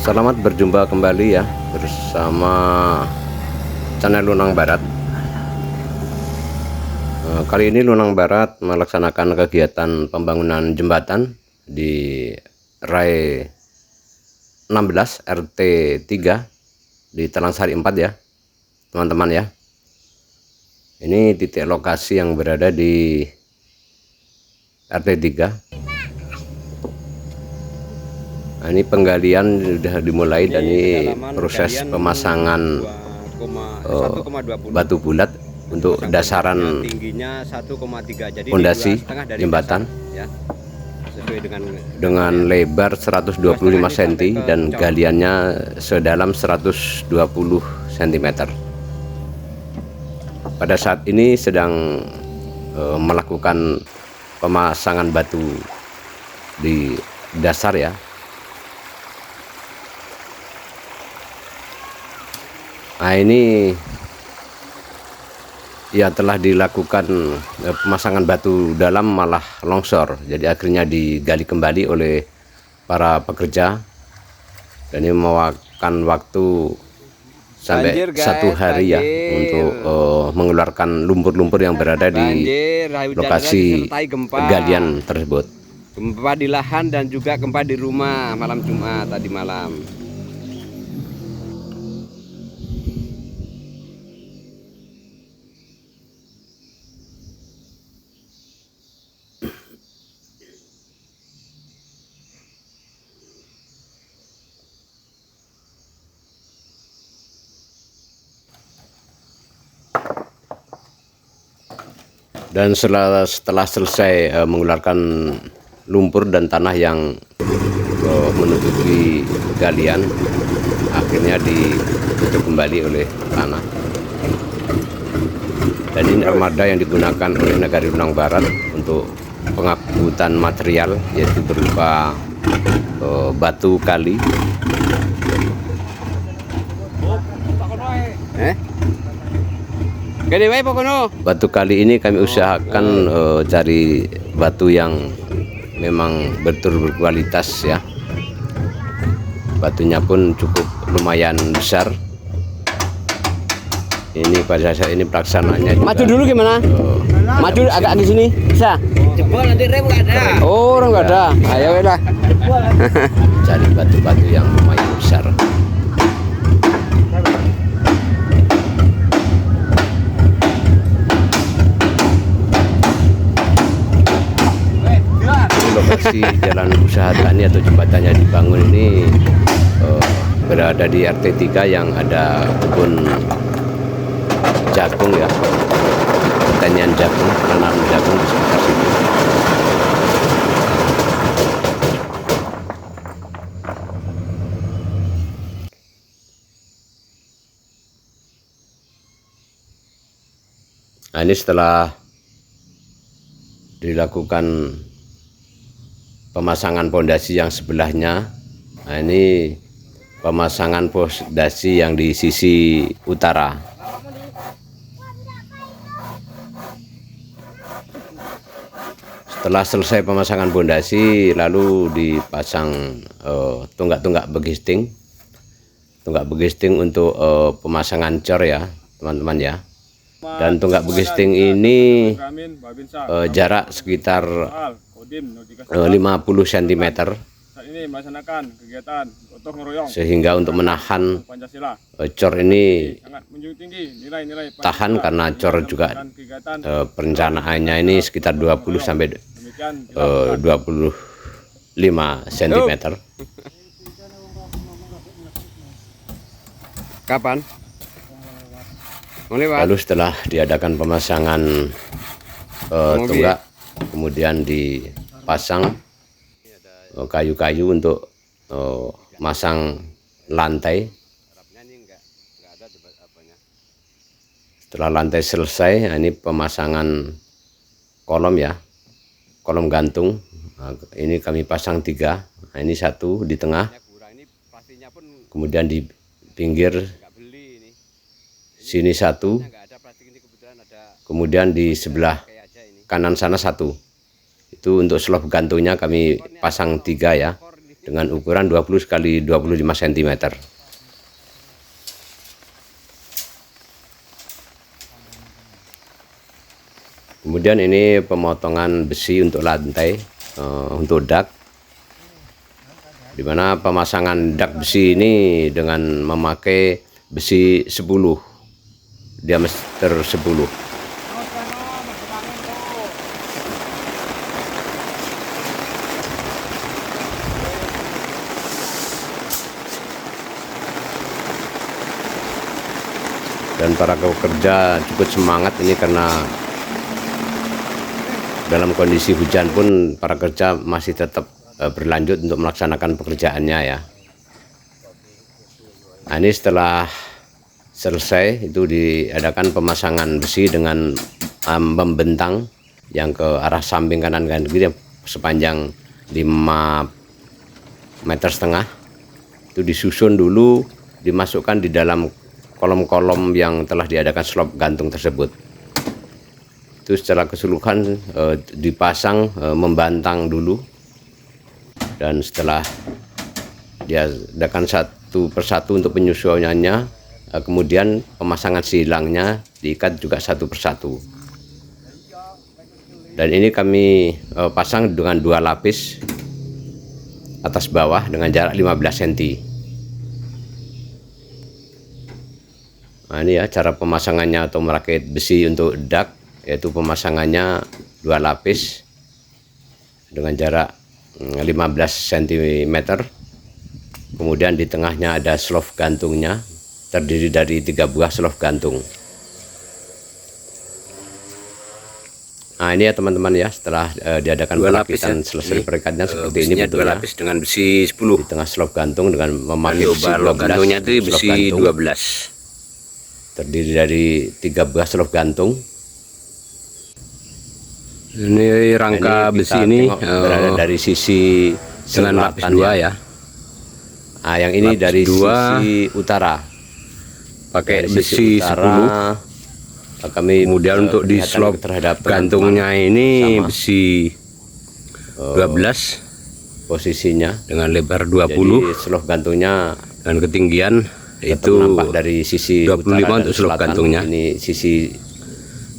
Selamat berjumpa kembali ya bersama channel Lunang Barat. Kali ini Lunang Barat melaksanakan kegiatan pembangunan jembatan di RAI 16 RT 3 di Talangsari 4 ya teman-teman ya. Ini titik lokasi yang berada di RT 3. Nah, ini penggalian sudah dimulai dan ini proses pemasangan batu bulat untuk dasaran fondasi jembatan dengan lebar 125 cm dan galiannya sedalam 120 cm. Pada saat ini sedang melakukan pemasangan batu di dasar ya. Nah, ini ya telah dilakukan pemasangan batu dalam malah longsor, jadi akhirnya digali kembali oleh para pekerja dan ini memakan waktu sampai satu hari ya untuk mengeluarkan lumpur-lumpur yang berada di lokasi galian tersebut. Gempa di lahan dan juga gempa di rumah malam Jumat tadi malam. Dan setelah selesai mengeluarkan lumpur dan tanah yang menutupi galian, akhirnya ditutup kembali oleh tanah. Dan ini armada yang digunakan oleh Nagari Lunang Barat untuk pengangkutan material, yaitu berupa batu kali. Batu kali ini kami usahakan cari batu yang memang betul berkualitas ya. Batunya pun cukup lumayan besar. Ini pada saat ini pelaksanaannya juga, maju dulu gimana? Maju agak di sini bisa. Jebol nanti rem nggak ada. Oh, orang nggak ada. Ayo lah. cari batu-batu yang lumayan besar. Lokasi jalan usaha tani atau jembatannya dibangun ini berada di RT 3 yang ada kebun jagung ya, pertanian jagung, penanaman jagung di sekitar situ. Nah, ini setelah dilakukan pemasangan pondasi yang sebelahnya. Nah, ini pemasangan pondasi yang di sisi utara. Setelah selesai pemasangan pondasi, lalu dipasang tunggak-tunggak begisting. Tunggak begisting untuk pemasangan cor ya, teman-teman ya. Dan tunggak begisting ini jarak sekitar 50 cm sehingga untuk menahan cor ini tahan, karena cor juga perencanaannya ini sekitar 20 sampai 25 cm. Kapan? Lalu setelah diadakan pemasangan tunggak, kemudian dipasang kayu-kayu untuk masang lantai. Setelah lantai selesai, nah ini pemasangan kolom ya, kolom gantung. Nah, ini kami pasang 3. Nah, ini 1 di tengah, kemudian di pinggir sini 1, kemudian di sebelah kanan sana 1. Itu untuk slop gantungnya kami pasang 3 ya. dengan ukuran 20 kali 25 cm. Kemudian ini pemotongan besi untuk lantai, untuk dak, dimana pemasangan dak besi ini dengan memakai besi 10, diameter 10. Dan para pekerja cukup semangat ini karena dalam kondisi hujan pun para kerja masih tetap berlanjut untuk melaksanakan pekerjaannya ya. Nah, ini setelah selesai itu diadakan pemasangan besi dengan membentang yang ke arah samping kanan dan kiri sepanjang 5,5 meter. Itu disusun dulu, dimasukkan di dalam kolom-kolom yang telah diadakan slop gantung tersebut. Itu secara keseluruhan dipasang membantang dulu, dan setelah diadakan satu persatu untuk penyesuaiannya, kemudian pemasangan silangnya diikat juga satu persatu. Dan ini kami pasang dengan 2 lapis atas bawah dengan jarak 15 cm. Nah, ini ya cara pemasangannya atau merakit besi untuk dak, yaitu pemasangannya 2 lapis dengan jarak 15 cm. Kemudian di tengahnya ada slop gantungnya, terdiri dari 3 buah slop gantung. Nah, ini ya teman-teman ya, setelah diadakan perakitan selesai perekatnya seperti ini bentuknya. 2 lapis dengan besi 10. Di tengah slop gantung dengan memakai besi 12, gantungnya itu besi 12. Terdiri dari 3 buah slop gantung. Ini rangka besi ini berada dari sisi dengan lapis 2 ya. Nah, yang ini lapis dari 2, sisi utara. Pakai besi 10. Kami kemudian untuk di slop terhadap gantungnya ini besi 12 posisinya dengan lebar 20. Jadi slop gantungnya dan ketinggian itu nampak dari sisi 25 utara untuk slop gantungnya. Ini sisi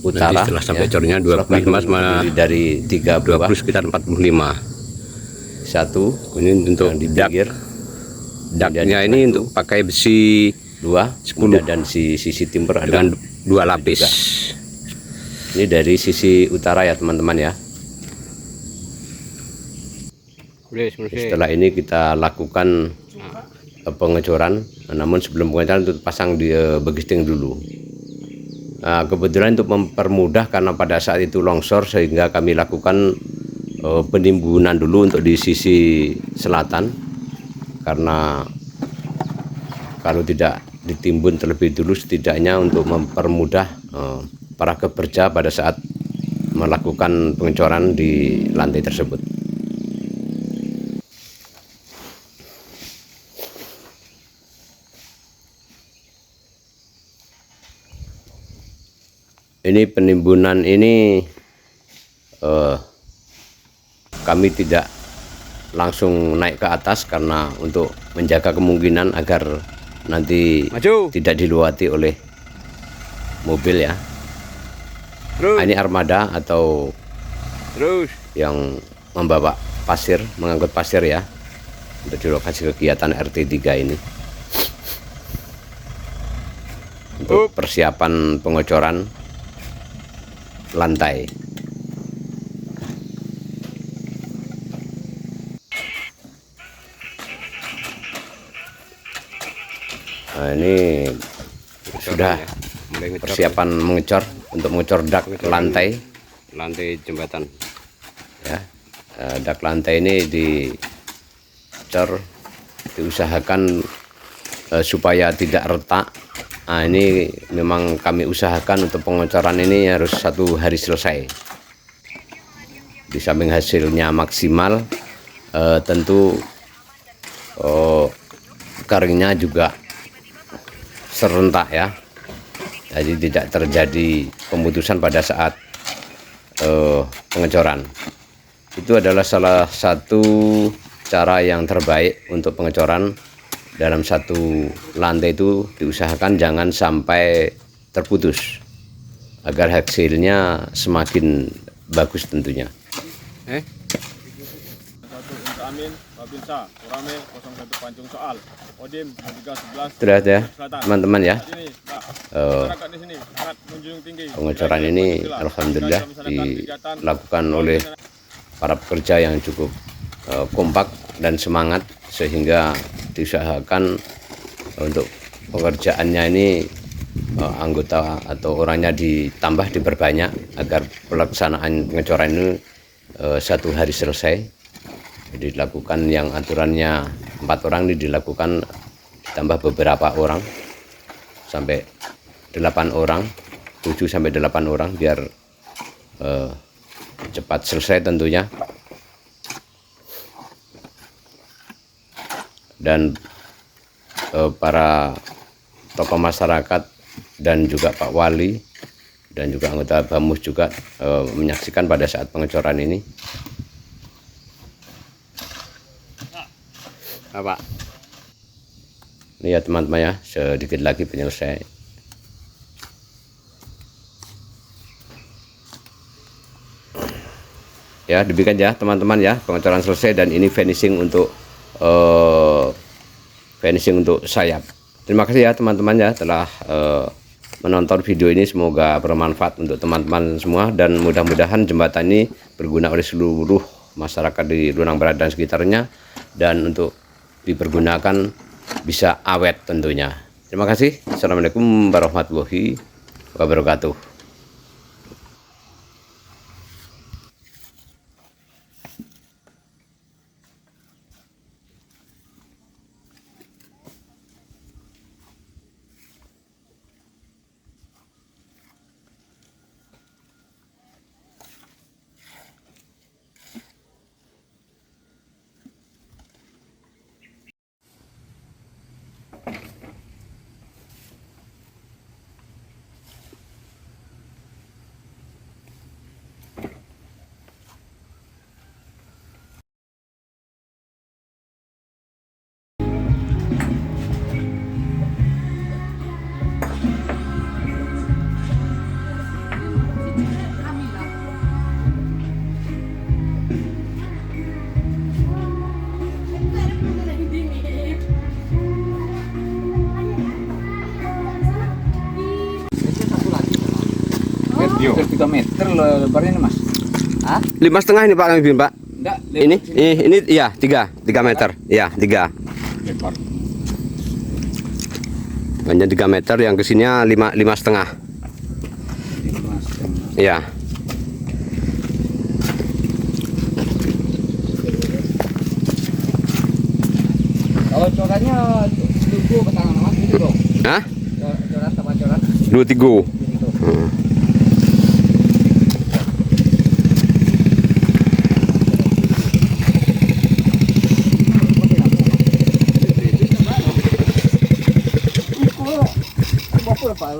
utara. Nanti setelah sampai ya. cornya 25 sama dari 3 buah, 20 sekitar 45. Satu ini untuk di pinggir. Daknya ini untuk pakai besi 2 10 dan sisi timur ada dengan 2 lapis. Ini dari sisi utara ya teman-teman ya. Setelah ini kita lakukan pengecoran, namun sebelum pengecoran untuk pasang di begisting dulu. Nah, kebetulan untuk mempermudah karena pada saat itu longsor, sehingga kami lakukan penimbunan dulu untuk di sisi selatan, karena kalau tidak ditimbun terlebih dulu setidaknya untuk mempermudah para pekerja pada saat melakukan pengecoran di lantai tersebut. Ini penimbunan ini kami tidak langsung naik ke atas karena untuk menjaga kemungkinan agar nanti tidak diluati oleh mobil ya. Nah, ini armada atau yang membawa pasir, mengangkut pasir ya, untuk di lokasi kegiatan RT3 ini. Untuk persiapan pengecoran lantai. Nah, ini sudah persiapan mengecor untuk mengecor dak lantai jembatan ya. Dak lantai ini dicor, diusahakan supaya tidak retak. Nah, ini memang kami usahakan untuk pengecoran ini harus 1 hari selesai. Di samping hasilnya maksimal, tentu keringnya juga serentak ya, jadi tidak terjadi pemutusan pada saat pengecoran. Itu adalah salah satu cara yang terbaik untuk pengecoran dalam satu lantai itu diusahakan jangan sampai terputus agar hasilnya semakin bagus tentunya. Untuk Amin, Babinsa, Kurame 01 Pancung Soal, Odim 311. Sudah ya teman-teman ya. Ini, Pak, Eh, masyarakat di sini sangat menjunjung tinggi. pengecoran ini alhamdulillah dilakukan oleh para pekerja yang cukup kompak dan semangat, sehingga diusahakan untuk pekerjaannya ini anggota atau orangnya diperbanyak agar pelaksanaan pengecoran ini satu hari selesai. Jadi dilakukan yang aturannya 4 orang ini dilakukan ditambah beberapa orang sampai 8 orang, 7 sampai 8 orang biar cepat selesai tentunya. Dan para tokoh masyarakat dan juga Pak Wali dan juga anggota BAMUS juga menyaksikan pada saat pengecoran ini. Apa? Ini ya teman-teman ya, sedikit lagi penyelesai. Ya demikian ya teman-teman ya, pengecoran selesai dan ini finishing untuk sayap. Terima kasih ya teman-teman ya telah menonton video ini, semoga bermanfaat untuk teman-teman semua dan mudah-mudahan jembatan ini berguna oleh seluruh masyarakat di Lunang Barat dan sekitarnya, dan untuk dipergunakan bisa awet tentunya. Terima kasih. Assalamualaikum warahmatullahi wabarakatuh. Yo. 3 meter lebarnya nih Mas. 5,5 ini Pak kami bikin Pak. Enggak, Ini iya 3 meter. Iya 3. lebar. Hanya 3 meter, yang kesininya 5,5. Iya. Kalau corannya tunggu ke tangan Mas gitu dong. Hah? Coran sama coran. 23.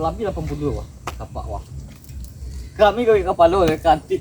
Lebih 80 wah. Kapak wah. Kami ke kapal lo kanti